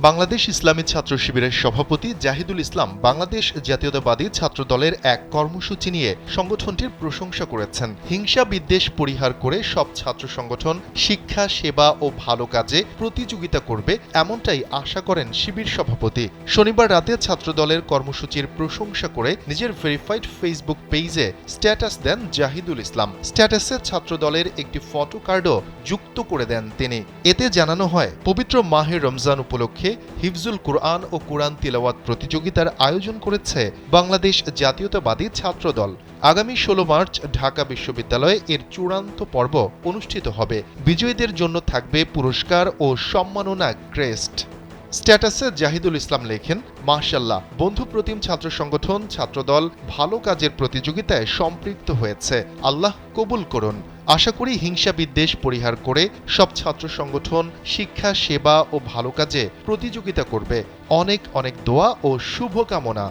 বাংলাদেশ ইসলামী ছাত্র শিবিরের সভাপতি জাহিদুল ইসলাম বাংলাদেশ জাতীয়তাবাদী ছাত্রদলের এক কর্মসূচি নিয়ে সংগঠনটির প্রশংসা করেছেন। হিংসা বিদ্বেষ পরিহার করে সব ছাত্র সংগঠন শিক্ষা, সেবা ও ভালো কাজে প্রতিযোগিতা করবে, এমনটাই আশা করেন শিবির সভাপতি। শনিবার রাতে ছাত্রদলের কর্মসূচির প্রশংসা করে নিজের ভেরিফাইড ফেসবুক পেজে স্ট্যাটাস দেন জাহিদুল ইসলাম। স্ট্যাটাসে ছাত্রদলের একটি ফটো কার্ডও যুক্ত করে দেন তিনি। এতে জানানো হয়, পবিত্র মাহে রমজান উপলক্ষে হিফজুল কুরআন ও কুরআন তিলাওয়াত প্রতিযোগিতার আয়োজন করেছে বাংলাদেশ জাতীয়তাবাদী ছাত্রদল। আগামী ১৬ মার্চ ঢাকা বিশ্ববিদ্যালয়ে এর চূড়ান্ত পর্ব অনুষ্ঠিত হবে। বিজয়ীদের জন্য থাকবে পুরস্কার ও সম্মাননা ক্রেস্ট। স্ট্যাটাসে জাহিদুল ইসলাম লেখেন, মাশাআল্লাহ, বন্ধুপ্রতিম ছাত্র সংগঠন ছাত্রদল ভালো কাজের প্রতিযোগিতায় সম্পৃক্ত হয়েছে। আল্লাহ কবুল করুন। আশা করি হিংসা বিদ্বেষ পরিহার করে সব ছাত্র সংগঠন শিক্ষা, সেবা ও ভালো কাজে প্রতিযোগিতা করবে। অনেক অনেক দোয়া ও শুভকামনা।